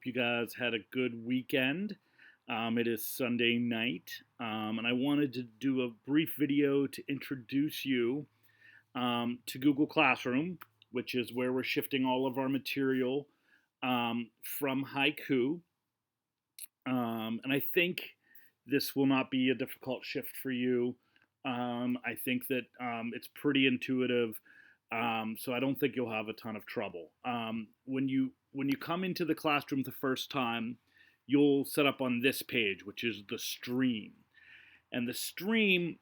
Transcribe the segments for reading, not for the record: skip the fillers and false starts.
you guys had a good weekend. It is Sunday night, and I wanted to do a brief video to introduce you to Google Classroom, which is where we're shifting all of our material from Haiku. And I think this will not be a difficult shift for you. I think that it's pretty intuitive, so I don't think you'll have a ton of trouble. When you come into the classroom the first time, you'll set up on this page, which is the stream. And the stream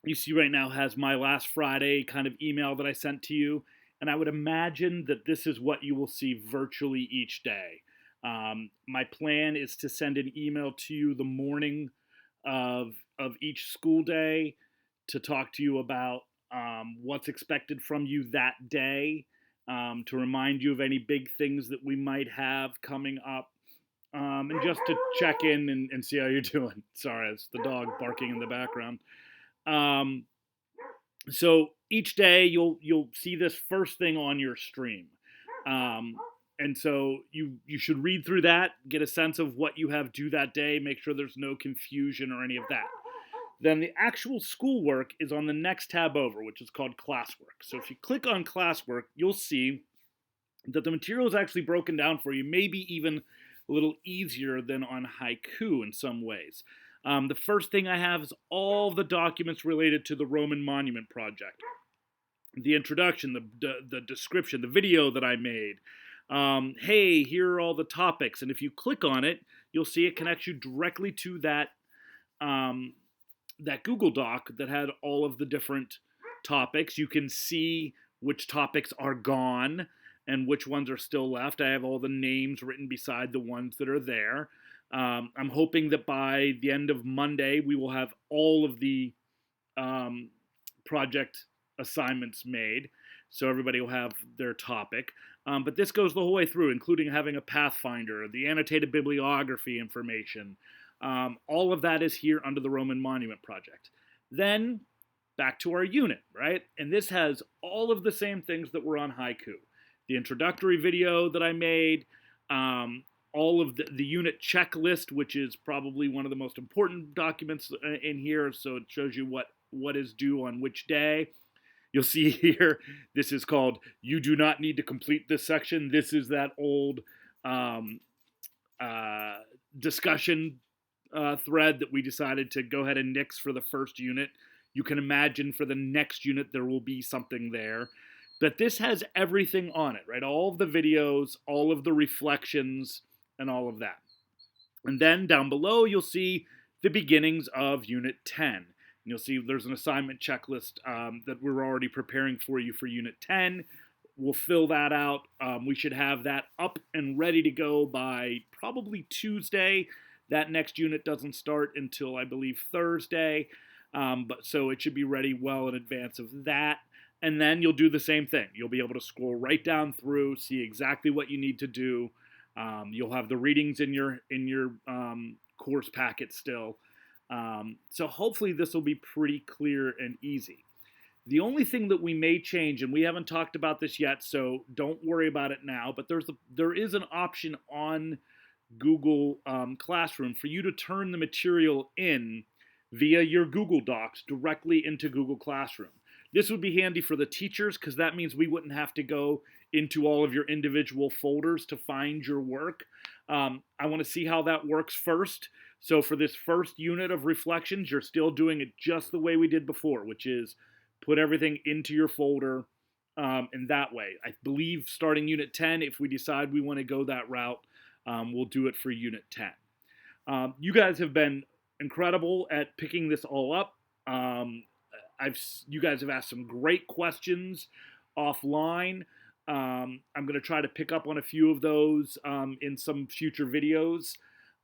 you see right now has my last Friday kind of email that I sent to you. And I would imagine that this is what you will see virtually each day. My plan is to send an email to you the morning of each school day to talk to you about what's expected from you that day, to remind you of any big things that we might have coming up, and just to check in and see how you're doing. Sorry, it's the dog barking in the background. Um, so each day you'll see this first thing on your stream. And so you should read through that, get a sense of what you have due that day, make sure there's no confusion or any of that. Then the actual schoolwork is on the next tab over, which is called classwork. So if you click on classwork, you'll see that the material is actually broken down for you, maybe even a little easier than on Haiku in some ways. The first thing I have is all the documents related to the Roman Monument Project. The introduction, the description, the video that I made. Hey, here are all the topics. And if you click on it, you'll see it connects you directly to that Google Doc that had all of the different topics. You can see which topics are gone and which ones are still left. I have all the names written beside the ones that are there. I'm hoping that by the end of Monday, we will have all of the project assignments made, so everybody will have their topic. But this goes the whole way through, including having a Pathfinder, the annotated bibliography information. All of that is here under the Roman Monument Project. Then, back to our unit, right? And this has all of the same things that were on Haiku. The introductory video that I made, all of the unit checklist, which is probably one of the most important documents in here, so it shows you what is due on which day. You'll see here, this is called, you do not need to complete this section. This is that old discussion thread that we decided to go ahead and nix for the first unit. You can imagine for the next unit there will be something there. But this has everything on it, right? All of the videos, all of the reflections, and all of that. And then down below, you'll see the beginnings of Unit 10. And you'll see there's an assignment checklist that we're already preparing for you for Unit 10. We'll fill that out. We should have that up and ready to go by probably Tuesday. That next unit doesn't start until, I believe, Thursday. So it should be ready well in advance of that. And then you'll do the same thing. You'll be able to scroll right down through, see exactly what you need to do. You'll have the readings in your course packet still. So hopefully this will be pretty clear and easy. The only thing that we may change, and we haven't talked about this yet, so don't worry about it now, but there is an option on Google Classroom for you to turn the material in via your Google Docs directly into Google Classroom. This would be handy for the teachers because that means we wouldn't have to go into all of your individual folders to find your work. I want to see how that works first. So for this first unit of reflections, you're still doing it just the way we did before, which is put everything into your folder in that way. I believe starting Unit 10, if we decide we want to go that route, we'll do it for Unit 10. You guys have been incredible at picking this all up. You guys have asked some great questions offline. I'm going to try to pick up on a few of those in some future videos.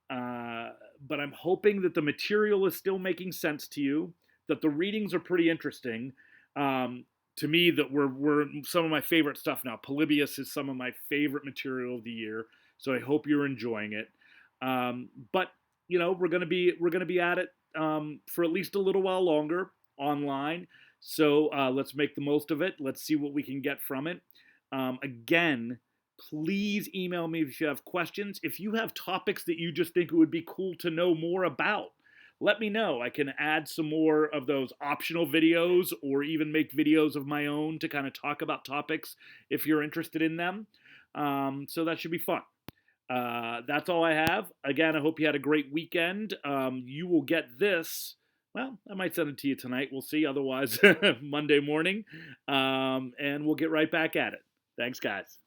But I'm hoping that the material is still making sense to you, that the readings are pretty interesting. To me, that we're some of my favorite stuff now. Polybius is some of my favorite material of the year, so I hope you're enjoying it. But we're gonna be at it for at least a little while longer online. So let's make the most of it. Let's see what we can get from it. Again, Please email me if you have questions. If you have topics that you just think it would be cool to know more about, let me know. I can add some more of those optional videos or even make videos of my own to kind of talk about topics if you're interested in them. So that should be fun. That's all I have. Again, I hope you had a great weekend. You will get this. Well, I might send it to you tonight. We'll see. Otherwise, Monday morning. And we'll get right back at it. Thanks, guys.